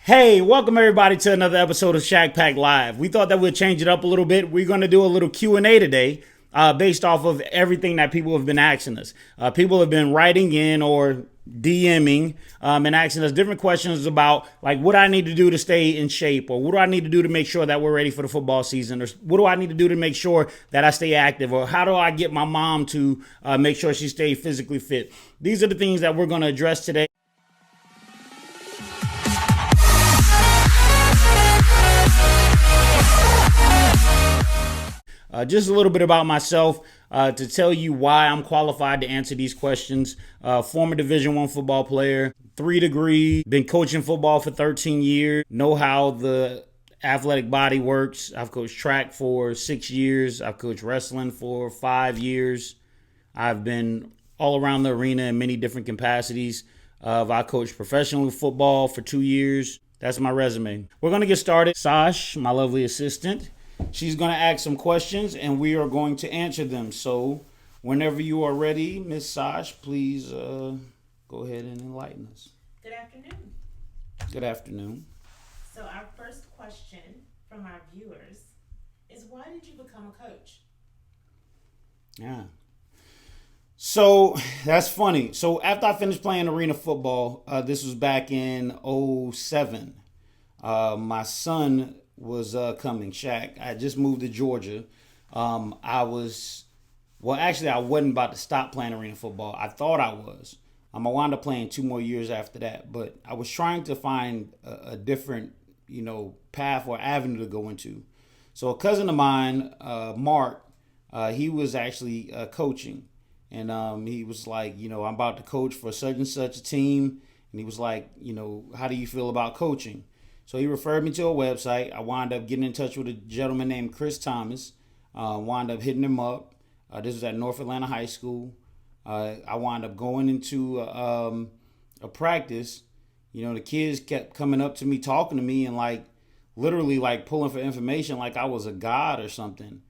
Hey, welcome everybody to another episode of Shak Live. We thought that we'd change it up a little bit. We're going to do a little Q&A today based off of everything that people have been asking us. People have been writing in or DMing and asking us different questions about like what I need to do to stay in shape, or what do I need to do to make sure that we're ready for the football season, or what do I need to do to make sure that I stay active, or how do I get my mom to make sure she stays physically fit. These are the things that we're going to address today. Just a little bit about myself to tell you why I'm qualified to answer these questions. Former Division I football player, 3 degree, been coaching football for 13 years, know how the athletic body works. I've coached track for 6 years. I've coached wrestling for 5 years. I've been all around the arena in many different capacities. I coached professional football for 2 years. That's my resume. We're going to get started. Sash, my lovely assistant, she's going to ask some questions, and we are going to answer them. So whenever you are ready, Miss Sash, please go ahead and enlighten us. Good afternoon. Good afternoon. So our first question from our viewers is, why did you become a coach? Yeah. So that's funny. So after I finished playing arena football, this was back in '07. My son was coming, Shak. I just moved to Georgia. I wasn't about to stop playing arena football. I thought I was. I wound up playing 2 more years after that, but I was trying to find a different, path or avenue to go into. So a cousin of mine, Mark, he was actually coaching, and he was like, I'm about to coach for such and such a team, and he was like, how do you feel about coaching? So he referred me to a website. I wound up getting in touch with a gentleman named Chris Thomas. Wound up hitting him up. This was at North Atlanta High School. I wound up going into a practice. The kids kept coming up to me, talking to me, and literally pulling for information like I was a god or something. And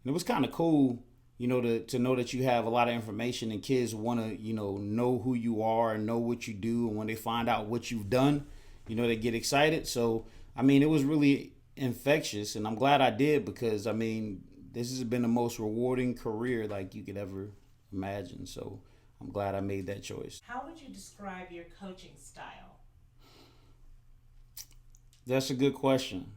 it was kind of cool, to know that you have a lot of information, and kids want to, know who you are and know what you do. And when they find out what you've done, they get excited. So, it was really infectious, and I'm glad I did, because, this has been the most rewarding career you could ever imagine. So I'm glad I made that choice. How would you describe your coaching style? That's a good question.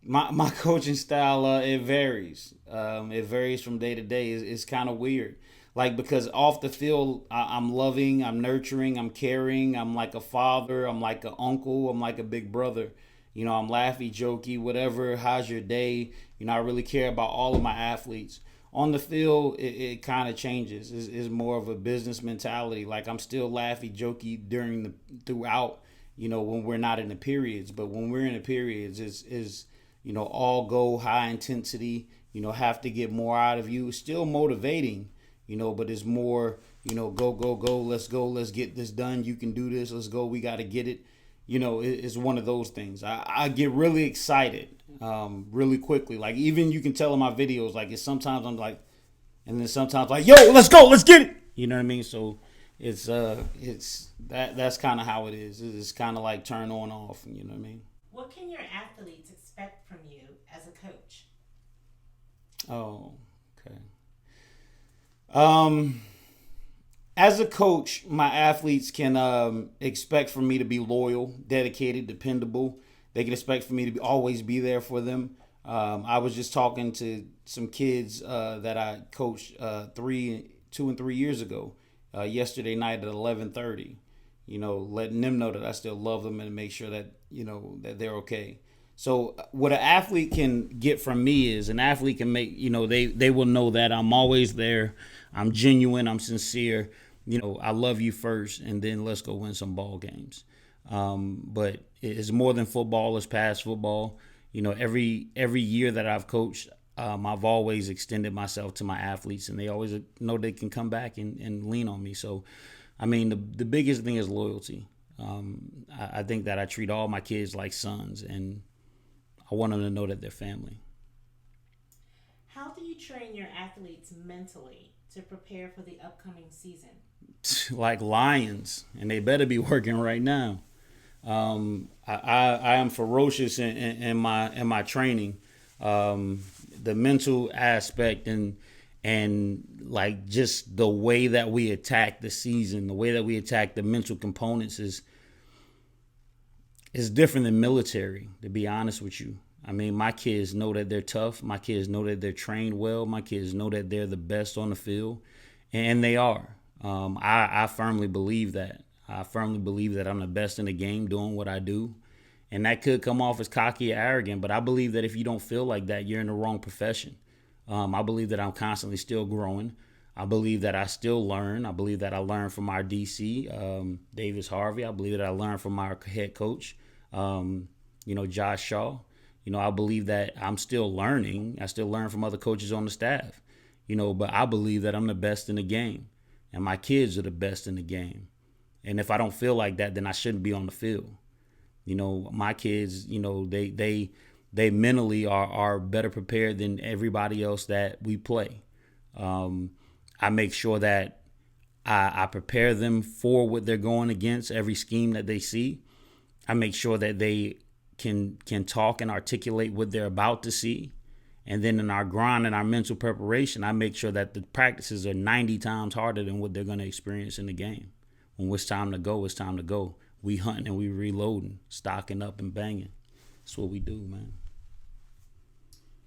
My coaching style, it varies. It varies from day to day. It's kind of weird. Because off the field, I'm loving, I'm nurturing, I'm caring, I'm like a father, I'm like an uncle, I'm like a big brother. I'm laughy, jokey, whatever. How's your day? I really care about all of my athletes. On the field, it kind of changes. It's more of a business mentality. I'm still laughy, jokey throughout, when we're not in the periods. But when we're in the periods, it's all go, high intensity, have to get more out of you. It's still motivating. But it's more, go, let's get this done. You can do this. Let's go. We got to get it. It's one of those things. I get really excited really quickly. Even you can tell in my videos, it's sometimes I'm like, and then sometimes yo, let's go, let's get it. You know what I mean? So it's that's kind of how it is. It's kind of turn on, off. You know what I mean? What can your athletes expect from you as a coach? Oh, okay. As a coach, my athletes can expect for me to be loyal, dedicated, dependable. They can expect for me to always be there for them. I was just talking to some kids that I coached 2 and 3 years ago, yesterday night at 11:30. Letting them know that I still love them and make sure that that they're okay. So what an athlete can get from me is an athlete can make, they will know that I'm always there. I'm genuine. I'm sincere. I love you first, and then let's go win some ball games. But it's more than football. It's past football. Every year that I've coached, I've always extended myself to my athletes, and they always know they can come back and lean on me. So, the biggest thing is loyalty. I think that I treat all my kids like sons, and I want them to know that they're family. How do you train your athletes mentally to prepare for the upcoming season? Like lions, and they better be working right now. I am ferocious in my training. The mental aspect and like just the way that we attack the season, the way that we attack the mental components is different than military, to be honest with you. I mean, my kids know that they're tough. My kids know that they're trained well. My kids know that they're the best on the field, and they are. I firmly believe that. I firmly believe that I'm the best in the game doing what I do. And that could come off as cocky or arrogant, but I believe that if you don't feel like that, you're in the wrong profession. I believe that I'm constantly still growing. I believe that I still learn. I believe that I learn from our DC, Davis Harvey. I believe that I learn from our head coach, Josh Shaw. I believe that I'm still learning. I still learn from other coaches on the staff, but I believe that I'm the best in the game and my kids are the best in the game. And if I don't feel like that, then I shouldn't be on the field. My kids, they mentally are better prepared than everybody else that we play. I make sure that I prepare them for what they're going against, every scheme that they see. I make sure that they can talk and articulate what they're about to see. And then in our grind and our mental preparation, I make sure that the practices are 90 times harder than what they're going to experience in the game. When it's time to go, it's time to go. We hunting and we reloading, stocking up and banging. That's what we do, man.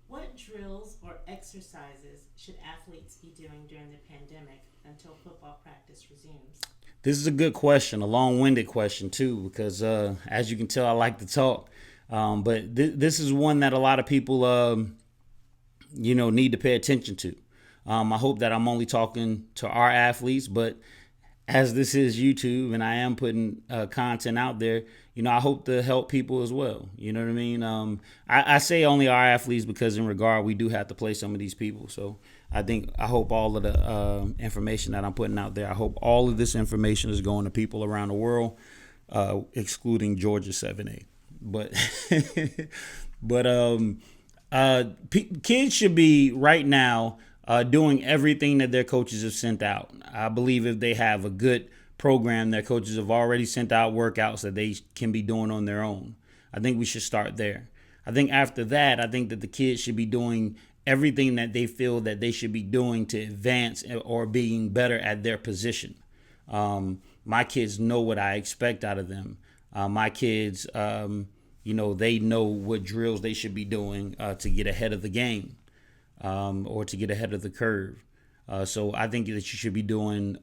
What drills or exercises should athletes be doing during the pandemic until football practice resumes? This is a good question, a long-winded question too, because as you can tell, I like to talk. But this is one that a lot of people, need to pay attention to. I hope that I'm only talking to our athletes, but as this is YouTube and I am putting content out there, I hope to help people as well. You know what I mean? I say only our athletes because in regard, we do have to play some of these people. So I hope all of the information that I'm putting out there, I hope all of this information is going to people around the world, excluding Georgia 7A. But kids should be right now doing everything that their coaches have sent out. I believe if they have a good program, their coaches have already sent out workouts that they can be doing on their own. I think we should start there. I think after that, I think that the kids should be doing everything that they feel that they should be doing to advance or being better at their position. My kids know what I expect out of them. My kids, they know what drills they should be doing to get ahead of the game. Or to get ahead of the curve. So I think that you should be doing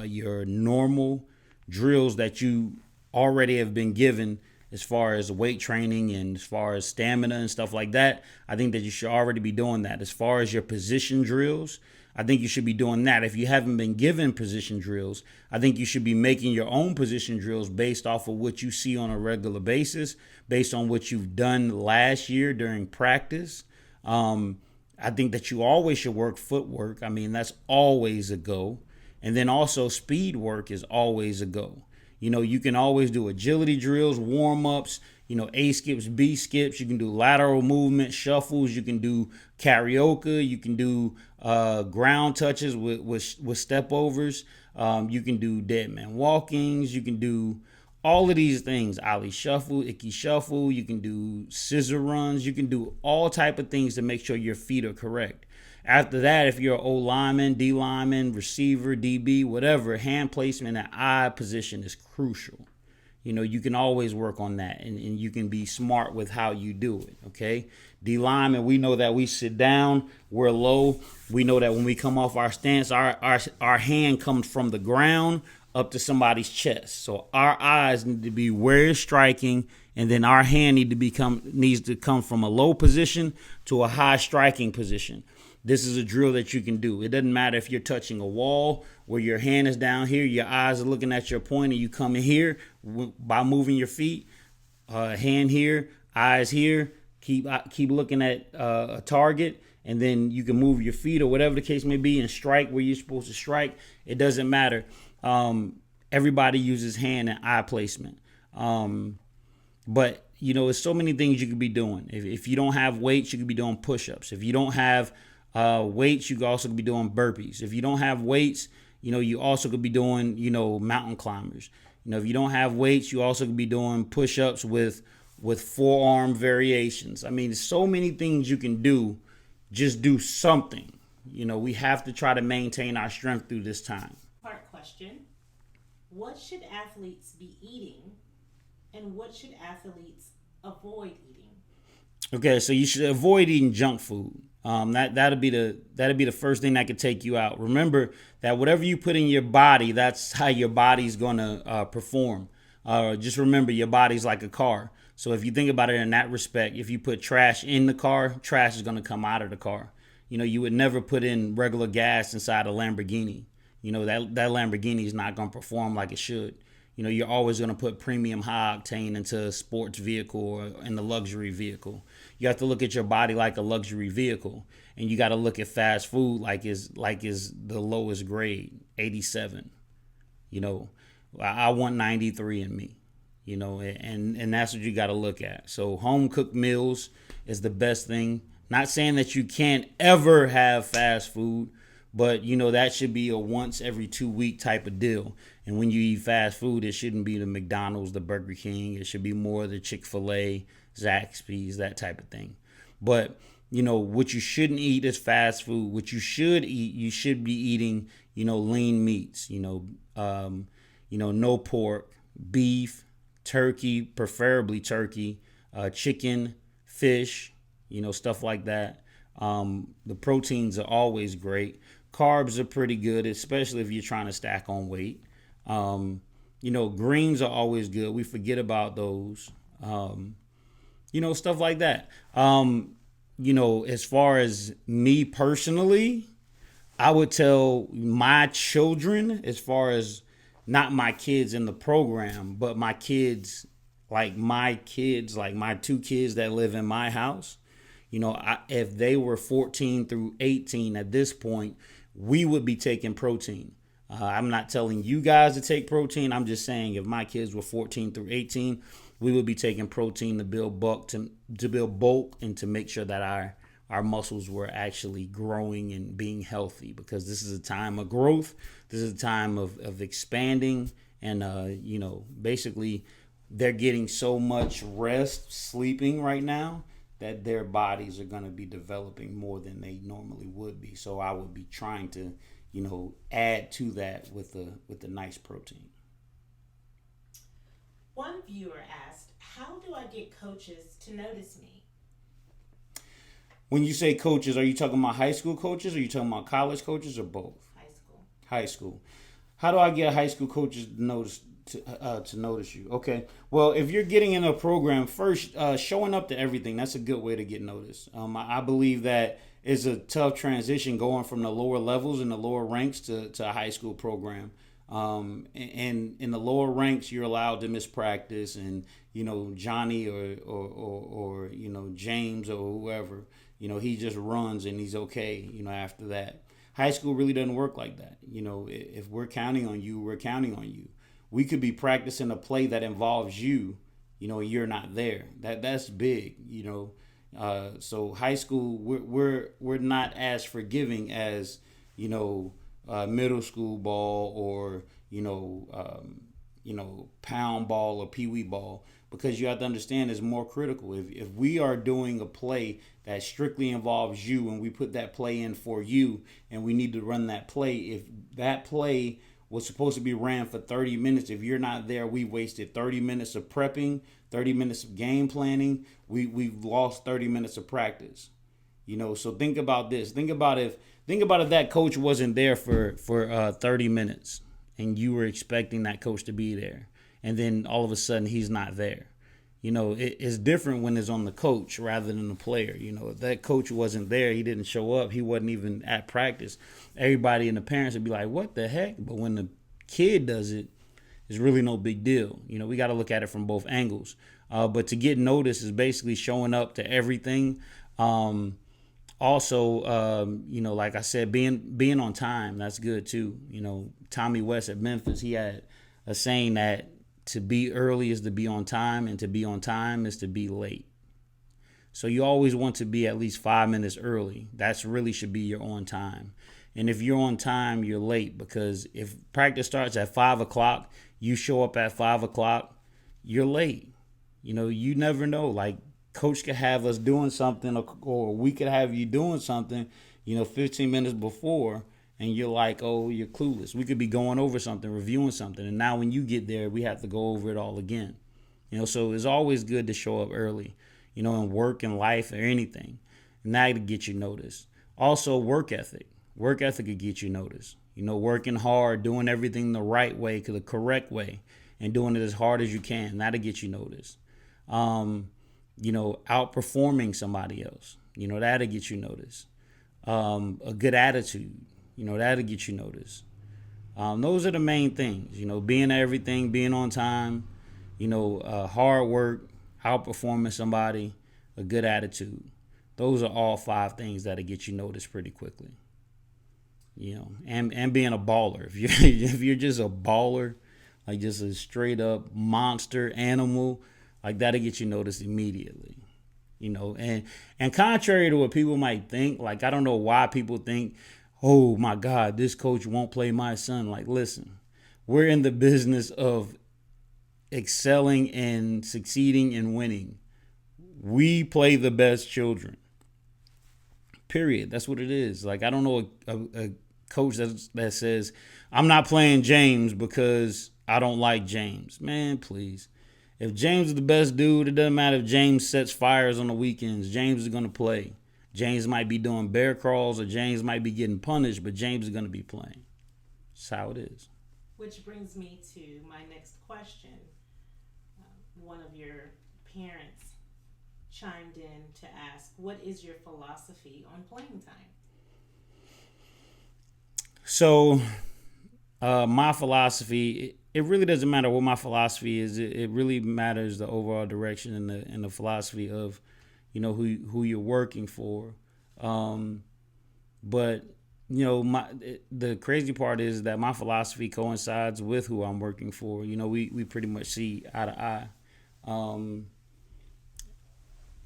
your normal drills that you already have been given as far as weight training and as far as stamina and stuff like that. I think that you should already be doing that. As far as your position drills, I think you should be doing that. If you haven't been given position drills, I think you should be making your own position drills based off of what you see on a regular basis, based on what you've done last year during practice. I think that you always should work footwork. I mean, that's always a go. And then also speed work is always a go. You can always do agility drills, warm-ups, A skips, B skips. You can do lateral movement, shuffles. You can do karaoke. You can do ground touches with step overs. You can do dead man walkings. You can do all of these things, ollie shuffle, icky shuffle. You can do scissor runs. You can do all type of things to make sure your feet are correct. After that, if you're an O lineman, D lineman, receiver, DB, whatever, hand placement and eye position is crucial. You can always work on that, and you can be smart with how you do it, okay? D lineman, we know that we sit down, we're low. We know that when we come off our stance, our hand comes from the ground up to somebody's chest. So our eyes need to be where it's striking, and then our hand needs to come from a low position to a high striking position. This is a drill that you can do. It doesn't matter if you're touching a wall where your hand is down here, your eyes are looking at your point, and you come in here by moving your feet, hand here, eyes here, keep looking at a target, and then you can move your feet or whatever the case may be and strike where you're supposed to strike. It doesn't matter. Everybody uses hand and eye placement. But, there's so many things you could be doing. If you don't have weights, you could be doing push-ups. If you don't have weights, you could also be doing burpees. If you don't have weights, you also could be doing, mountain climbers. If you don't have weights, you also could be doing push-ups with forearm variations. I mean, there's so many things you can do. Just do something. We have to try to maintain our strength through this time. Part question. What should athletes be eating and what should athletes avoid eating? Okay, so you should avoid eating junk food. That'll be the first thing that could take you out. Remember that whatever you put in your body, that's how your body's gonna perform. Just remember, your body's like a car. So if you think about it in that respect, if you put trash in the car, trash is gonna come out of the car. You would never put in regular gas inside a Lamborghini. That Lamborghini is not gonna perform like it should. You're always going to put premium high octane into a sports vehicle or in the luxury vehicle. You have to look at your body like a luxury vehicle, and you got to look at fast food like is the lowest grade, 87. I want 93 in me. And that's what you got to look at. So home cooked meals is the best thing. Not saying that you can't ever have fast food, but that should be a once every 2 week type of deal. And when you eat fast food, it shouldn't be the McDonald's, the Burger King. It should be more the Chick-fil-A, Zaxby's, that type of thing. But what you shouldn't eat is fast food. What you should eat, you should be eating lean meats. No pork, beef, turkey, preferably turkey, chicken, fish, stuff like that. The proteins are always great. Carbs are pretty good, especially if you're trying to stack on weight. Greens are always good. We forget about those. Stuff like that. As far as me personally, I would tell my children, as far as not my kids in the program, but my kids, like my 2 kids that live in my house, if they were 14 through 18 at this point, we would be taking protein. I'm not telling you guys to take protein. I'm just saying if my kids were 14 through 18, we would be taking protein to build bulk, and to make sure that our muscles were actually growing and being healthy, because this is a time of growth. This is a time of expanding. And, basically they're getting so much rest, sleeping right now, that their bodies are going to be developing more than they normally would be. So I would be trying to, add to that with a nice protein. One viewer asked, how do I get coaches to notice me? When you say coaches, are you talking about high school coaches, or are you talking about college coaches, or both? High school. High school. How do I get high school coaches to notice you? Okay. Well, if you're getting in a program, first, showing up to everything, that's a good way to get noticed. I believe that it's a tough transition going from the lower levels and the lower ranks to a high school program. And in the lower ranks, you're allowed to miss practice, and Johnny or James or whoever, he just runs and he's okay. After that, high school really doesn't work like that. If we're counting on you, we're counting on you. We could be practicing a play that involves you, and you're not there. That's big. So high school, we're not as forgiving as middle school ball, or pound ball or pee wee ball, because you have to understand it's more critical. If we are doing a play that strictly involves you, and we put that play in for you, and we need to run that play, if that play was supposed to be ran for 30 minutes, if you're not there, we wasted 30 minutes of prepping, 30 minutes of game planning. We've lost 30 minutes of practice. So think about this. Think about if that coach wasn't there for 30 minutes, and you were expecting that coach to be there, and then all of a sudden he's not there. It's different when it's on the coach rather than the player. If that coach wasn't there, he didn't show up, he wasn't even at practice, everybody and the parents would be like, what the heck? But when the kid does it, it's really no big deal. We got to look at it from both angles. But to get noticed is basically showing up to everything. Also, like I said, being on time, that's good too. Tommy West at Memphis, he had a saying that to be early is to be on time, and to be on time is to be late. So you always want to be at least 5 minutes early. That's really should be your on time. And if you're on time, you're late, because if practice starts at 5 o'clock, You show up at 5 o'clock, you're late. You never know. Like, coach could have us doing something, or we could have you doing something, 15 minutes before, and you're like, oh, you're clueless. We could be going over something, reviewing something, and now when you get there, we have to go over it all again. So it's always good to show up early, in work and life or anything. And that to get you noticed. Also, work ethic. Work ethic could get you noticed. Working hard, doing everything the right way, the correct way, and doing it as hard as you can. That'll get you noticed. Outperforming somebody else. That'll get you noticed. A good attitude. That'll get you noticed. Those are the main things. Being at everything, being on time, hard work, outperforming somebody, a good attitude. Those are all 5 things that'll get you noticed pretty quickly. And being a baller. If you're just a baller, like just a straight up monster animal, like that'll get you noticed immediately. And contrary to what people might think, like I don't know why people think, oh my God, this coach won't play my son. Like, listen, we're in the business of excelling and succeeding and winning. We play the best children. Period. That's what it is. Like, I don't know a coach that says, I'm not playing James because I don't like James. Man, please. If James is the best dude, it doesn't matter if James sets fires on the weekends. James is going to play. James might be doing bear crawls or James might be getting punished, but James is going to be playing. That's how it is. Which brings me to my next question. One of your parents chimed in to ask, what is your philosophy on playing time? So, my philosophy, it really doesn't matter what my philosophy is. It really matters the overall direction and the philosophy of, who you're working for. But the crazy part is that my philosophy coincides with who I'm working for. We pretty much see eye to eye.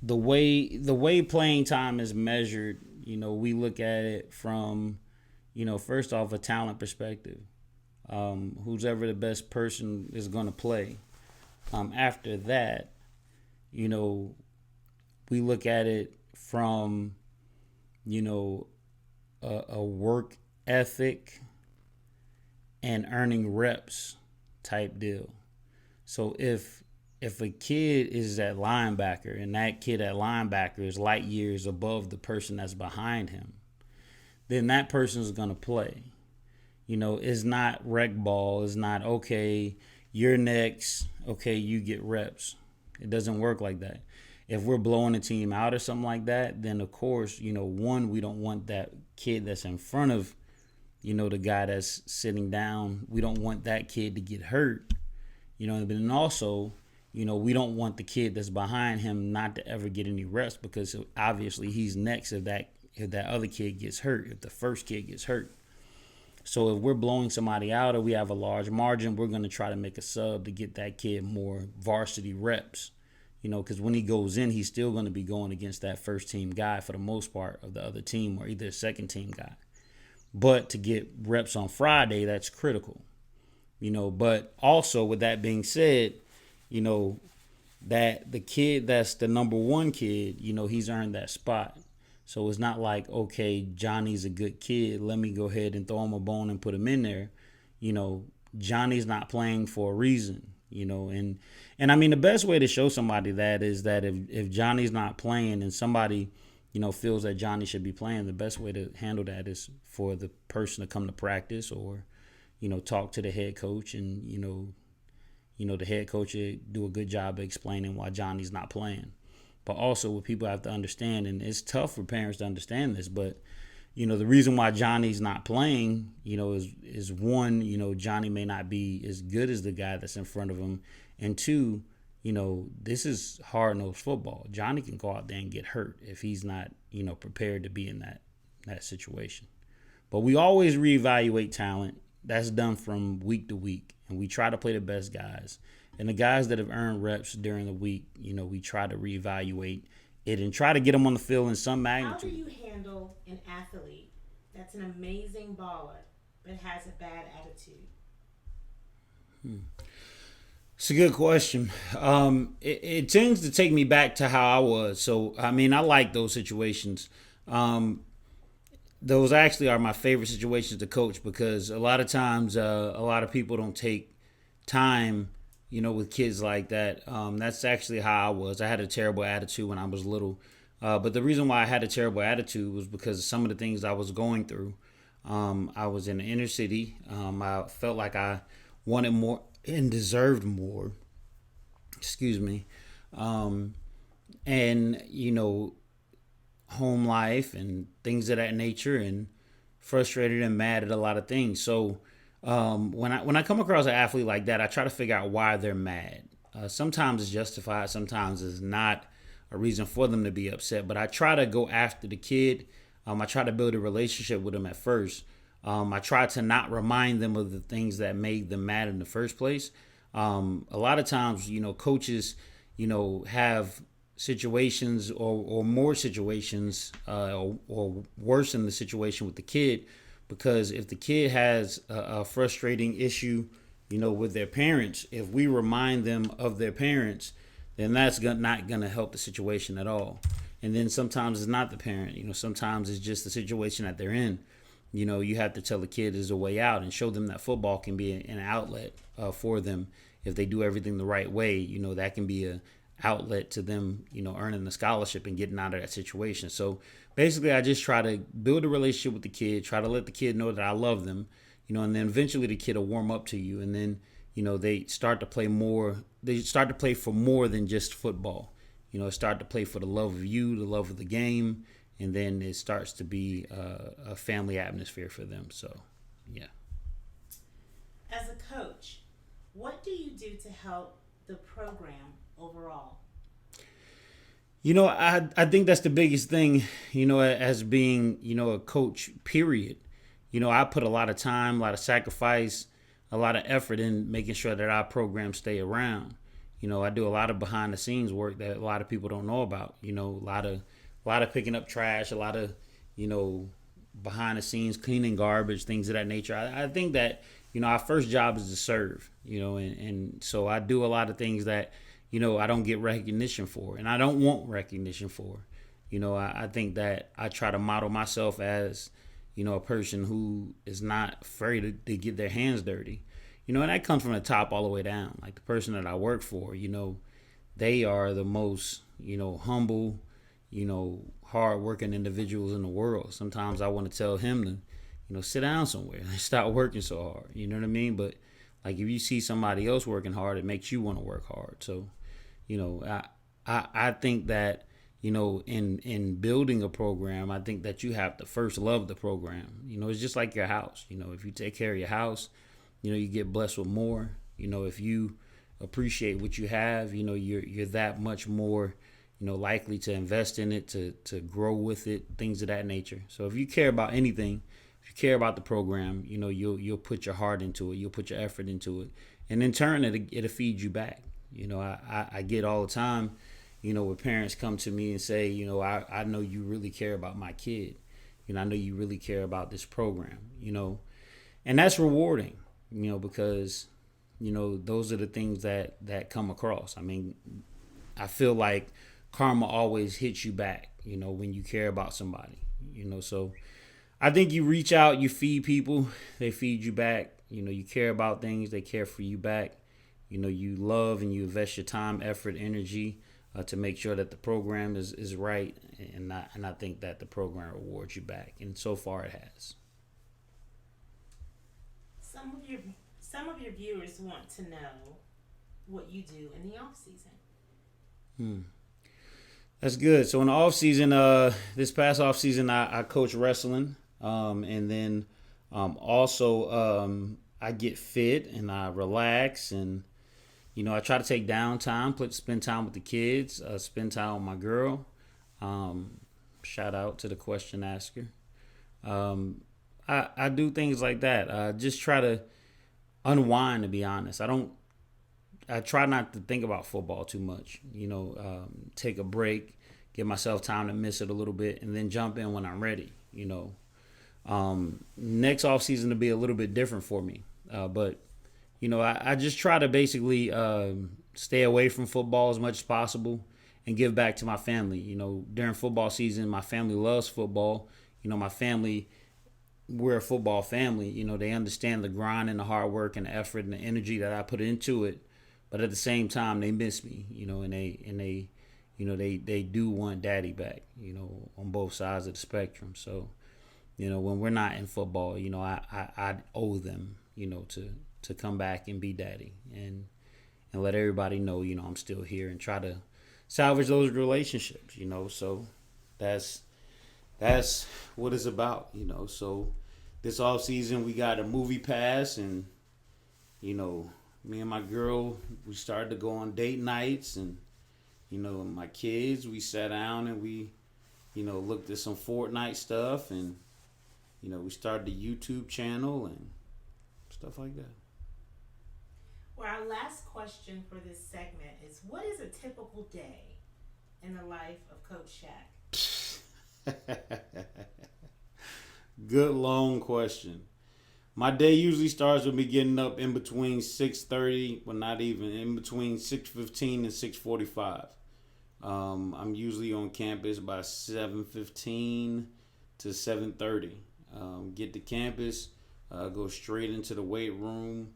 The way playing time is measured, we look at it from, first off, a talent perspective. Who's ever the best person is going to play. After that, we look at it from, a work ethic and earning reps type deal. So if a kid is at linebacker and that kid at linebacker is light years above the person that's behind him, then that person is going to play. It's not rec ball. It's not, okay, you're next. Okay, you get reps. It doesn't work like that. If we're blowing a team out or something like that, then of course, one, we don't want that kid that's in front of, the guy that's sitting down. We don't want that kid to get hurt. But then also, we don't want the kid that's behind him not to ever get any reps because obviously he's next if that other kid gets hurt, if the first kid gets hurt. So if we're blowing somebody out or we have a large margin, we're going to try to make a sub to get that kid more varsity reps. Because when he goes in, he's still going to be going against that first team guy for the most part of the other team or either a second team guy. But to get reps on Friday, that's critical. But also with that being said, that the kid that's the number one kid, he's earned that spot. So it's not like, okay, Johnny's a good kid. Let me go ahead and throw him a bone and put him in there. Johnny's not playing for a reason, and I mean, the best way to show somebody that is that if Johnny's not playing and somebody, feels that Johnny should be playing, the best way to handle that is for the person to come to practice or, talk to the head coach and, the head coach do a good job of explaining why Johnny's not playing. But also what people have to understand, and it's tough for parents to understand this, but, the reason why Johnny's not playing, is one, Johnny may not be as good as the guy that's in front of him. And two, this is hard-nosed football. Johnny can go out there and get hurt if he's not, prepared to be in that situation. But we always reevaluate talent. That's done from week to week. And we try to play the best guys. And the guys that have earned reps during the week, we try to reevaluate it and try to get them on the field in some magnitude. How do you handle an athlete that's an amazing baller but has a bad attitude? It's a good question. It tends to take me back to how I was. So, I mean, I like those situations. Um, those actually are my favorite situations to coach because a lot of times, a lot of people don't take time, with kids like that. That's actually how I was. I had a terrible attitude when I was little. But the reason why I had a terrible attitude was because of some of the things I was going through. I was in the inner city. I felt like I wanted more and deserved more. Excuse me. Um, and home life and things of that nature, and frustrated and mad at a lot of things. So when I come across an athlete like that, I try to figure out why they're mad. Sometimes it's justified. Sometimes it's not a reason for them to be upset. But I try to go after the kid. I try to build a relationship with them at first. I try to not remind them of the things that made them mad in the first place. A lot of times, coaches, have situations or more situations or worsen the situation with the kid, because if the kid has a frustrating issue, with their parents, if we remind them of their parents, then that's not going to help the situation at all. And then sometimes it's not the parent, sometimes it's just the situation that they're in. You have to tell the kid there's a way out and show them that football can be an outlet for them if they do everything the right way. That can be a outlet to them, earning a scholarship and getting out of that situation. So basically, I just try to build a relationship with the kid, try to let the kid know that I love them, and then eventually the kid will warm up to you, and then they start to play more. They start to play for more than just football. Start to play for the love of you, the love of the game, and then it starts to be a family atmosphere for them. So, yeah. As a coach, what do you do to help the program overall? I think that's the biggest thing, as being, a coach, period. I put a lot of time, a lot of sacrifice, a lot of effort in making sure that our programs stay around. I do a lot of behind the scenes work that a lot of people don't know about. A lot of picking up trash, a lot of, behind the scenes cleaning garbage, things of that nature. I think that, our first job is to serve, and so I do a lot of things that, I don't get recognition for, and I don't want recognition for. I think that I try to model myself as, a person who is not afraid to get their hands dirty. And that comes from the top all the way down. Like the person that I work for, they are the most, humble, hard-working individuals in the world. Sometimes I want to tell him to, sit down somewhere and stop working so hard. You know what I mean? But like if you see somebody else working hard, it makes you want to work hard. So, I think that, in building a program, I think that you have to first love the program. It's just like your house. If you take care of your house, you get blessed with more. If you appreciate what you have, you're that much more, likely to invest in it, to grow with it, things of that nature. So if you care about anything, if you care about the program, you'll put your heart into it, you'll put your effort into it, and in turn, it'll feed you back. I get all the time, where parents come to me and say, I know you really care about my kid. I know you really care about this program, and that's rewarding, because, those are the things that come across. I mean, I feel like karma always hits you back, when you care about somebody, so I think you reach out, you feed people, they feed you back. You care about things, they care for you back. You love and you invest your time, effort, energy to make sure that the program is right, and I think that the program rewards you back, and so far it has. Some of your viewers want to know what you do in the off season. Hmm. That's good. So in the off season, this past off season, I coach wrestling, and then also I get fit and I relax, and I try to take downtime, spend time with the kids, spend time with my girl. Um, Shout out to the question asker. I do things like that. I just try to unwind. To be honest, I try not to think about football too much. Take a break, give myself time to miss it a little bit, and then jump in when I'm ready. Next off season to be a little bit different for me, but I just try to basically stay away from football as much as possible and give back to my family. During football season, my family loves football. My family, we're a football family. They understand the grind and the hard work and the effort and the energy that I put into it. But at the same time, they miss me. And they do want daddy back. On both sides of the spectrum. So, when we're not in football, I owe them. To come back and be daddy and let everybody know, I'm still here and try to salvage those relationships. So that's what it's about. So this off season we got a movie pass, and me and my girl, we started to go on date nights, and my kids, we sat down and we looked at some Fortnite stuff, and we started the YouTube channel and stuff like that. Well, our last question for this segment is, what is a typical day in the life of Coach Shak? Good long question. My day usually starts with me getting up in between 6:30, well, not even, in between 6:15 and 6:45. I'm usually on campus by 7:15 to 7:30. Get to campus, go straight into the weight room.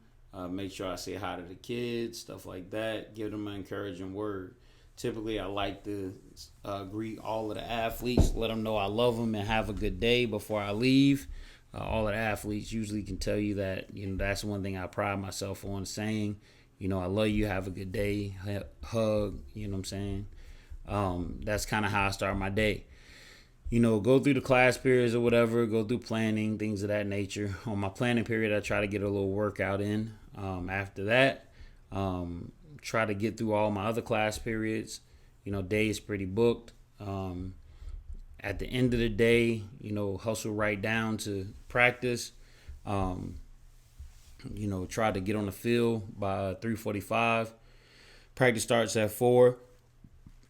Make sure I say hi to the kids, stuff like that. Give them an encouraging word. Typically, I like to greet all of the athletes, let them know I love them and have a good day before I leave. All of the athletes usually can tell you that, that's one thing I pride myself on saying. I love you, have a good day, hug, you know what I'm saying? That's kind of how I start my day. Go through the class periods or whatever, go through planning, things of that nature. On my planning period, I try to get a little workout in. After that, try to get through all my other class periods. Day is pretty booked. At the end of the day, hustle right down to practice. Try to get on the field by 3:45. Practice starts at 4.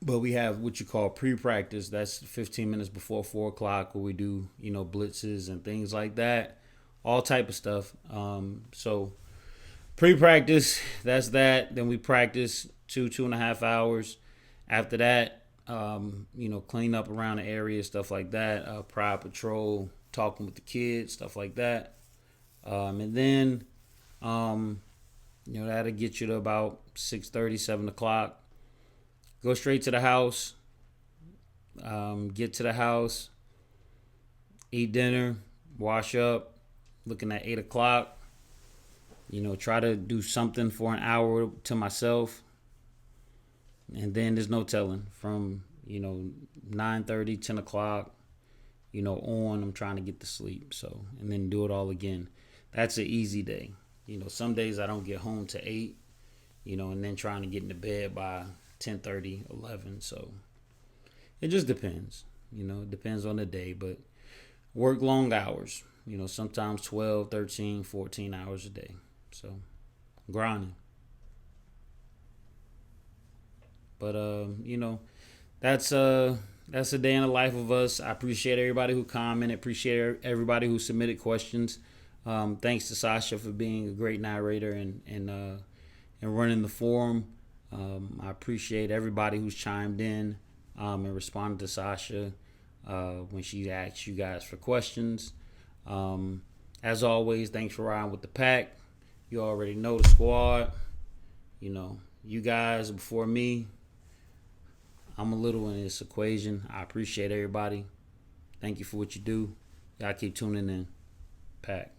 But we have what you call pre-practice. That's 15 minutes before 4 o'clock, where we do, blitzes and things like that. All type of stuff. So pre-practice, that's that. Then we practice 2.5 hours. After that, clean up around the area, stuff like that. Pride patrol, talking with the kids, stuff like that. And then, that'll get you to about 6:30, 7 o'clock. Go straight to the house, get to the house, eat dinner, wash up, looking at 8 o'clock. Try to do something for an hour to myself. And then there's no telling. From, 9:30, 10 o'clock, on, I'm trying to get to sleep. So, and then do it all again. That's an easy day. Some days I don't get home to 8, and then trying to get into bed by 10:30, 11. So it just depends. It depends on the day, but work long hours. Sometimes 12, 13, 14 hours a day. So grinding. But that's a day in the life of us. I appreciate everybody who commented. Appreciate everybody who submitted questions. Thanks to Sasha for being a great narrator and running the forum. I appreciate everybody who's chimed in and responded to Sasha when she asked you guys for questions. As always, thanks for riding with the pack. You already know the squad. You guys before me. I'm a little in this equation. I appreciate everybody. Thank you for what you do. Y'all keep tuning in. Pack.